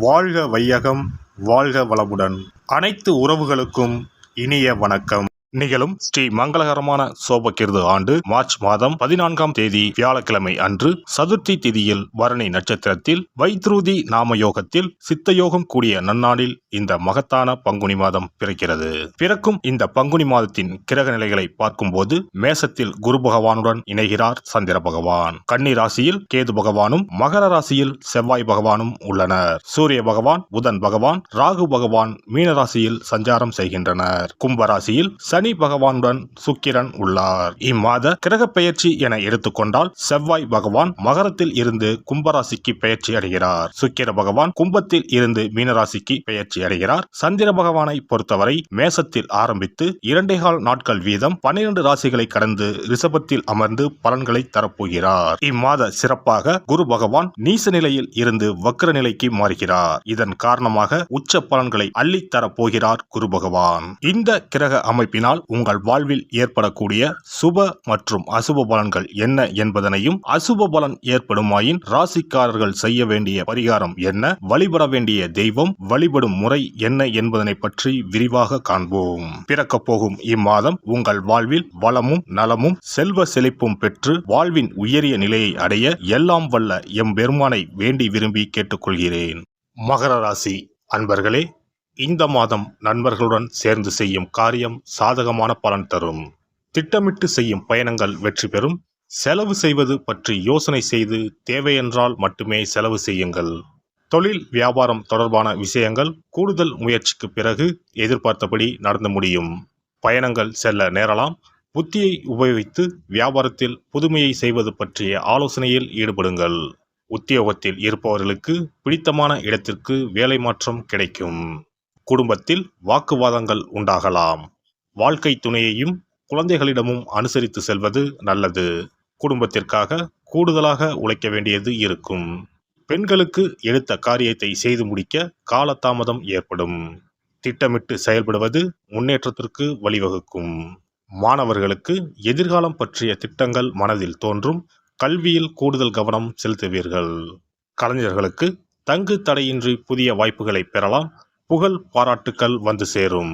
வாழ்க வையகம், வாழ்க வளமுடன். அனைத்து உறவுகளுக்கும் இனிய வணக்கம். நிகழும் ஸ்ரீ மங்களகரமான சோபகிருது ஆண்டு மார்ச் மாதம் 14ஆம் தேதி வியாழக்கிழமை அன்று சதுர்த்தி திதியில் பரணி நட்சத்திரத்தில் வைத்ருதி நாம யோகத்தில் சித்தயோகம் கூடிய நன்னாளில் இந்த மகத்தான பங்குனி மாதம் பிறக்கிறது. பிறக்கும் இந்த பங்குனி மாதத்தின் கிரக நிலைகளை பார்க்கும்போது மேசத்தில் குரு பகவானுடன் இணைகிறார் சந்திர பகவான். கன்னி ராசியில் கேது பகவானும் மகர ராசியில் செவ்வாய் பகவானும் உள்ளனர். சூரிய பகவான், புதன் பகவான், ராகு பகவான் மீன ராசியில் சஞ்சாரம் செய்கின்றனர். கும்ப ராசியில் சனி பகவானுடன் சுக்கிரன் உள்ளார். இம்மாத கிரக பெயர்ச்சி என எடுத்துக்கொண்டால் செவ்வாய் பகவான் மகரத்தில் இருந்து கும்பராசிக்கு பெயர்ச்சி அடைகிறார். சுக்கிர பகவான் கும்பத்தில் இருந்து மீனராசிக்கு பெயர்ச்சி அடைகிறார். சந்திர பகவானை பொறுத்தவரை மேசத்தில் ஆரம்பித்து 2.25 நாட்கள் வீதம் 12 ராசிகளை கடந்து ரிஷபத்தில் அமர்ந்து பலன்களை தரப்போகிறார். இம்மாத சிறப்பாக குரு பகவான் நீச நிலையில் இருந்து வக்ர நிலைக்கு மாறுகிறார். இதன் காரணமாக உச்ச பலன்களை அள்ளித் தரப்போகிறார் குரு பகவான். இந்த கிரக அமைப்பினால் உங்கள் வாழ்வில் ஏற்படக்கூடிய சுப மற்றும் அசுப பலன்கள் என்ன என்பதனையும், அசுப பலன் ஏற்படுமாயின் ராசிக்காரர்கள் செய்ய வேண்டிய பரிகாரம் என்ன, வழிபட வேண்டிய தெய்வம், வழிபடும் முறை என்ன என்பதனை பற்றி விரிவாக காண்போம். பிறக்கப் போகும் இம்மாதம் உங்கள் வாழ்வில் வளமும் நலமும் செல்வ செழிப்பும் பெற்று வாழ்வின் உயரிய நிலையை அடைய எல்லாம் வல்ல எம்பெருமானை வேண்டி விரும்பி கேட்டுக்கொள்கிறேன். மகர ராசி அன்பர்களே, இந்த மாதம் நண்பர்களுடன் சேர்ந்து செய்யும் காரியம் சாதகமான பலன் தரும். திட்டமிட்டு செய்யும் பயணங்கள் வெற்றி பெறும். செலவு செய்வது பற்றி யோசனை செய்து தேவையென்றால் மட்டுமே செலவு செய்யுங்கள். தொழில் வியாபாரம் தொடர்பான விஷயங்கள் கூடுதல் முயற்சிக்கு பிறகு எதிர்பார்த்தபடி நடந்து முடியும். பயணங்கள் செல்ல நேரலாம். புத்தியை உபயோகித்து வியாபாரத்தில் புதுமையை செய்வது பற்றிய ஆலோசனையில் ஈடுபடுங்கள். உத்தியோகத்தில் இருப்பவர்களுக்கு பிடித்தமான இடத்திற்கு வேலை மாற்றம் கிடைக்கும். குடும்பத்தில் வாக்குவாதங்கள் உண்டாகலாம். வாழ்க்கை துணையையும் குழந்தைகளிடமும் அனுசரித்து செல்வது நல்லது. குடும்பத்திற்காக கூடுதலாக உழைக்க வேண்டியது இருக்கும். பெண்களுக்கு எடுத்த காரியத்தை செய்து முடிக்க காலதாமதம் ஏற்படும். திட்டமிட்டு செயல்படுவது முன்னேற்றத்திற்கு வழிவகுக்கும். மாணவர்களுக்கு எதிர்காலம் பற்றிய திட்டங்கள் மனதில் தோன்றும். கல்வியில் கூடுதல் கவனம் செலுத்துவீர்கள். கலைஞர்களுக்கு தங்கு தடையின்றி புதிய வாய்ப்புகளை பெறலாம். புகழ் பாராட்டுக்கள் வந்து சேரும்.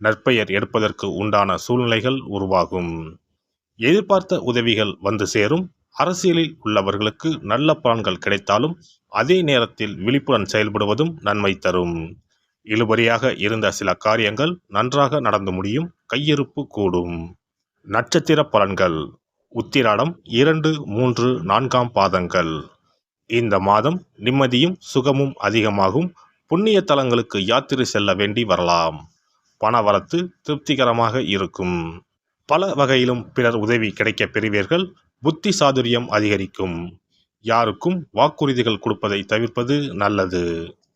நற்பெயர் எடுப்பதற்கு உண்டான சூழ்நிலைகள் உருவாகும். எதிர்பார்த்த உதவிகள் வந்து சேரும். அரசியலில் உள்ளவர்களுக்கு நல்ல பலன்கள் கிடைத்தாலும் அதே நேரத்தில் விழிப்புடன் செயல்படுவதும் நன்மை தரும். இழுபறியாக இருந்த சில காரியங்கள் நன்றாக நடந்து முடியும். கையிருப்பு கூடும். நட்சத்திர பலன்கள். உத்திராடம் 2, 3, 4ஆம் பாதங்கள். இந்த மாதம் நிம்மதியும் சுகமும் அதிகமாகும். புண்ணிய தலங்களுக்கு யாத்திரை செல்ல வேண்டி வரலாம். பணவரத்து திருப்திகரமாக இருக்கும். பல வகையிலும் பிறர் உதவி கிடைக்க பெறுவீர்கள். புத்தி சாதுரியம் அதிகரிக்கும். யாருக்கும் வாக்குறுதிகள் கொடுப்பதை தவிர்ப்பது நல்லது.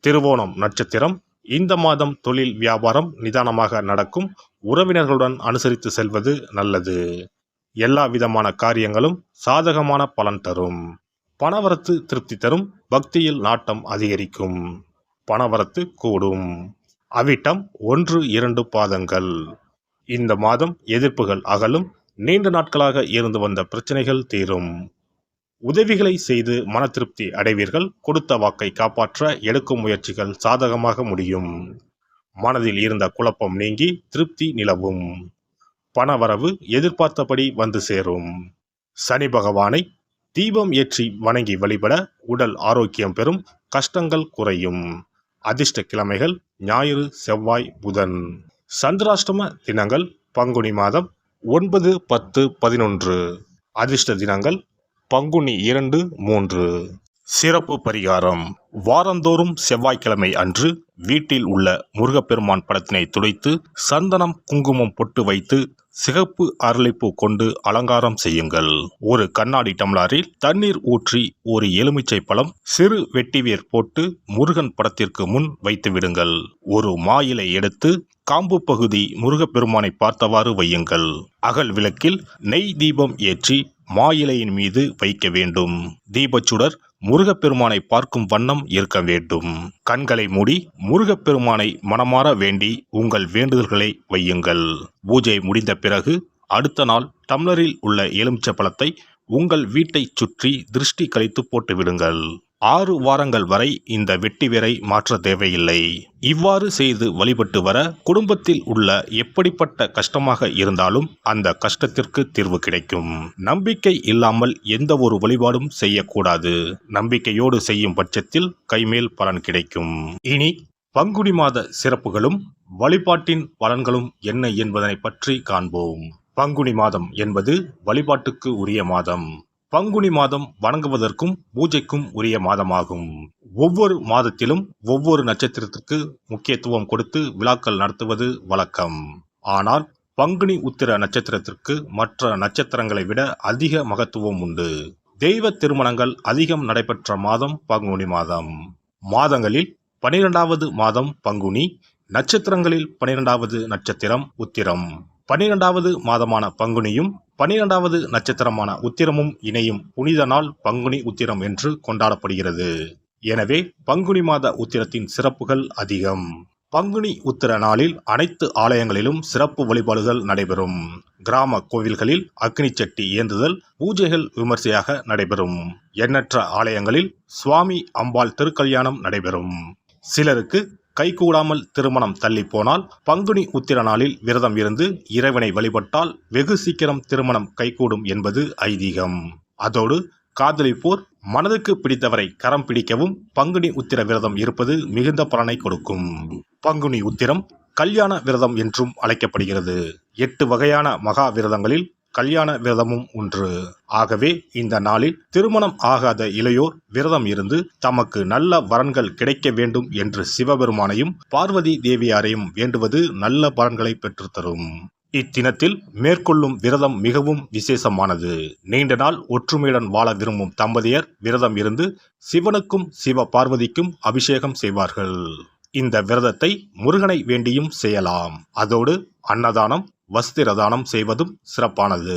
திருவோணம் நட்சத்திரம். இந்த மாதம் தொழில் வியாபாரம் நிதானமாக நடக்கும். உறவினர்களுடன் அனுசரித்து செல்வது நல்லது. எல்லா விதமான காரியங்களும் சாதகமான பலன் தரும். பணவரத்து திருப்தி தரும். பக்தியில் நாட்டம் அதிகரிக்கும். பணவரத்து கூடும். அவிட்டம் 1, 2 பாதங்கள். இந்த மாதம் எதிர்ப்புகள் அகலும். நீண்ட நாட்களாக இருந்து வந்த பிரச்சனைகள் தீரும். உதவிகளை செய்து மன திருப்தி அடைவீர்கள். கொடுத்த வாக்கை காப்பாற்ற எடுக்கும் முயற்சிகள் சாதகமாக முடியும். மனதில் இருந்த குழப்பம் நீங்கி திருப்தி நிலவும். பணவரவு எதிர்பார்த்தபடி வந்து சேரும். சனி பகவானை தீபம் ஏற்றி வணங்கி வழிபட உடல் ஆரோக்கியம் பெறும். கஷ்டங்கள் குறையும். அதிர்ஷ்ட கிழமைகள் ஞாயிறு, செவ்வாய், புதன். சந்திராஷ்டம தினங்கள் பங்குனி மாதம் 9, 10, 11. அதிர்ஷ்ட தினங்கள் பங்குனி 2, 3. சிறப்பு பரிகாரம். வாரந்தோறும் செவ்வாய்க்கிழமை அன்று வீட்டில் உள்ள முருகப்பெருமான் படத்தினை துடைத்து சந்தனம் குங்குமம் பொட்டு வைத்து சிகப்பு அரளிப்பூ கொண்டு அலங்காரம் செய்யுங்கள். ஒரு கண்ணாடி டம்ளரில் தண்ணீர் ஊற்றி ஒரு எலுமிச்சை பழம் சிறு வெட்டிவேர் போட்டு முருகன் படத்திற்கு முன் வைத்து விடுங்கள். ஒரு மா இலை எடுத்து காம்பு பகுதி முருகப்பெருமானை பார்த்தவாறு வையுங்கள். அகல் விளக்கில் நெய் தீபம் ஏற்றி மா இலையின் மீது வைக்க வேண்டும். தீபச்சுடர் முருகப்பெருமானை பார்க்கும் வண்ணம் இருக்க வேண்டும். கண்களை மூடி முருகப்பெருமானை மனமாற வேண்டி உங்கள் வேண்டுதல்களை வையுங்கள். பூஜை முடிந்த பிறகு அடுத்த நாள் டம்ளரில் உள்ள எலுமிச்சை பழத்தை உங்கள் வீட்டை சுற்றி திருஷ்டி கழித்து போட்டு விடுங்கள். 6 வாரங்கள் வரை இந்த வெட்டிவேரை மாற்ற தேவையில்லை. இவ்வாறு செய்து வழிபட்டு வர குடும்பத்தில் உள்ள எப்படிப்பட்ட கஷ்டமாக இருந்தாலும் அந்த கஷ்டத்திற்கு தீர்வு கிடைக்கும். நம்பிக்கை இல்லாமல் எந்த ஒரு வழிபாடும் செய்யக்கூடாது. நம்பிக்கையோடு செய்யும் பட்சத்தில் கைமேல் பலன் கிடைக்கும். இனி பங்குனி மாத சிறப்புகளும் வழிபாட்டின் பலன்களும் என்ன என்பதனை பற்றி காண்போம். பங்குனி மாதம் என்பது வழிபாட்டுக்கு உரிய மாதம். பங்குனி மாதம் வணங்குவதற்கும் பூஜைக்கும் உரிய மாதமாகும். ஒவ்வொரு மாதத்திலும் ஒவ்வொரு நட்சத்திரத்திற்கு முக்கியத்துவம் கொடுத்து விழாக்கள் நடத்துவது வழக்கம். ஆனால் பங்குனி உத்திர நட்சத்திரத்திற்கு மற்ற நட்சத்திரங்களை விட அதிக மகத்துவம் உண்டு. தெய்வ திருமணங்கள் அதிகம் நடைபெற்ற மாதம் பங்குனி மாதம். மாதங்களில் 12வது மாதம் பங்குனி, நட்சத்திரங்களில் 12வது நட்சத்திரம் உத்திரம். 12வது மாதமான பங்குனியும் 12வது நட்சத்திரமான உத்திரமும் இணையும் புனித நாள் பங்குனி உத்திரம் என்று கொண்டாடப்படுகிறது. எனவே பங்குனி மாத உத்திரத்தின் சிறப்புகள் அதிகம். பங்குனி உத்திர நாளில் அனைத்து ஆலயங்களிலும் சிறப்பு வழிபாடுகள் நடைபெறும். கிராம கோவில்களில் அக்னி சட்டி ஏந்துதல், பூஜைகள் விமர்சையாக நடைபெறும். எண்ணற்ற ஆலயங்களில் சுவாமி அம்பாள் திருக்கல்யாணம் நடைபெறும். சிலருக்கு கைகூடாமல் திருமணம் தள்ளி போனால் பங்குனி உத்திர நாளில் விரதம் இருந்து இறைவனை வழிபட்டால் வெகு சீக்கிரம் திருமணம் கைகூடும் என்பது ஐதீகம். அதோடு காதலிப்போர் மனதுக்கு பிடித்தவரை கரம் பிடிக்கவும் பங்குனி உத்திர விரதம் இருப்பது மிகுந்த பலனை கொடுக்கும். பங்குனி உத்திரம் கல்யாண விரதம் என்றும் அழைக்கப்படுகிறது. 8 வகையான மகா விரதங்களில் கல்யாண விரதமும் ஒன்று. ஆகவே இந்த நாளில் திருமணம் ஆகாத இளையோர் விரதம் இருந்து தமக்கு நல்ல வரன்கள் கிடைக்க வேண்டும் என்று சிவபெருமானையும் பார்வதி தேவியாரையும் வேண்டுவது நல்ல பலன்களை பெற்றுத்தரும். இத்தினத்தில் மேற்கொள்ளும் விரதம் மிகவும் விசேஷமானது. நீண்ட நாள் ஒற்றுமையுடன் வாழ விரும்பும் தம்பதியர் விரதம் இருந்து சிவனுக்கும் சிவ பார்வதிக்கும் அபிஷேகம் செய்வார்கள். இந்த விரதத்தை முருகனை வேண்டியும் செய்யலாம். அதோடு அன்னதானம், வஸ்திரதானம் செய்வதும் சிறப்பானது.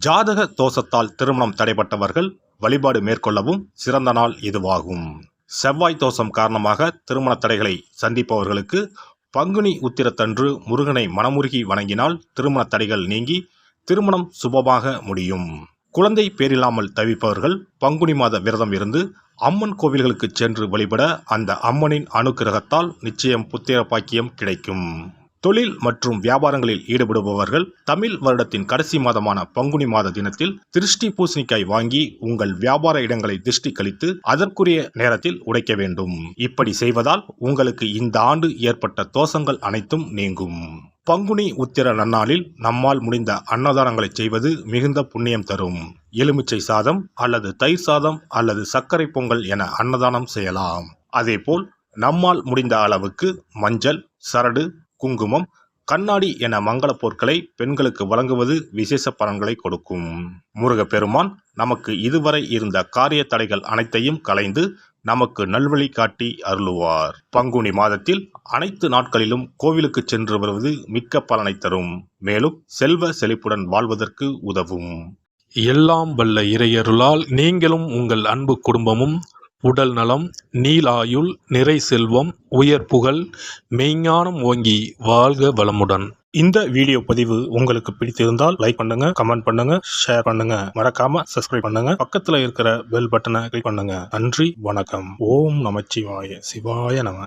ஜாதக தோஷத்தால் திருமணம் தடைப்பட்டவர்கள் வழிபாடு மேற்கொள்ளவும் சிறந்த நாள் இதுவாகும். செவ்வாய் தோஷம் காரணமாக திருமண தடைகளை சந்திப்பவர்களுக்கு பங்குனி உத்திரத்தன்று முருகனை மனமுருகி வணங்கினால் திருமண தடைகள் நீங்கி திருமணம் சுபமாக முடியும். குழந்தை பேரில்லாமல் தவிப்பவர்கள் பங்குனி மாத விரதம் இருந்து அம்மன் கோவில்களுக்கு சென்று வழிபட அந்த அம்மனின் அனுக்கிரகத்தால் நிச்சயம் புத்திர பாக்கியம் கிடைக்கும். தொழில் மற்றும் வியாபாரங்களில் ஈடுபடுபவர்கள் தமிழ் வருடத்தின் கடைசி மாதமான பங்குனி மாத தினத்தில் திருஷ்டி பூசணிக்காய் வாங்கி உங்கள் வியாபார இடங்களை திருஷ்டி கழித்து அதற்குரிய நேரத்தில் உடைக்க வேண்டும். இப்படி செய்வதால் உங்களுக்கு இந்த ஆண்டு ஏற்பட்ட தோஷங்கள் அனைத்தும் நீங்கும். பங்குனி உத்திர நன்னாளில் நம்மால் முடிந்த அன்னதானங்களை செய்வது மிகுந்த புண்ணியம் தரும். எலுமிச்சை சாதம் அல்லது தயிர் சாதம் அல்லது சர்க்கரை பொங்கல் என அன்னதானம் செய்யலாம். அதேபோல் நம்மால் முடிந்த அளவுக்கு மஞ்சள், சரடு, குங்குமம், கண்ணாடி என மங்கள பொருட்களை பெண்களுக்கு வழங்குவது விசேஷ பலன்களை கொடுக்கும். முருகப்பெருமான் நமக்கு இதுவரை இருந்த காரிய தடைகள் அனைத்தையும் களைந்து நமக்கு நல்வழி காட்டி அருளுவார். பங்குனி மாதத்தில் அனைத்து நாட்களிலும் கோவிலுக்கு சென்று வருவது மிக்க பலனை தரும். மேலும் செல்வ செழிப்புடன் வாழ்வதற்கு உதவும். எல்லாம் வல்ல இறையருளால் நீங்களும் உங்கள் அன்பு குடும்பமும் உடல் நலம், நீலாயுள், நிறை செல்வம், உயர் புகழ், மெய்ஞானம் ஓங்கி வாழ்க வளமுடன். இந்த வீடியோ பதிவு உங்களுக்கு பிடித்திருந்தால் லைக் பண்ணுங்க, கமெண்ட் பண்ணுங்க, ஷேர் பண்ணுங்க, மறக்காம சப்ஸ்கிரைப் பண்ணுங்க, பக்கத்துல இருக்கிற பெல் பட்டனை கிளிக் பண்ணுங்க. நன்றி, வணக்கம். ஓம் நமச்சிவாய. சிவாய நம.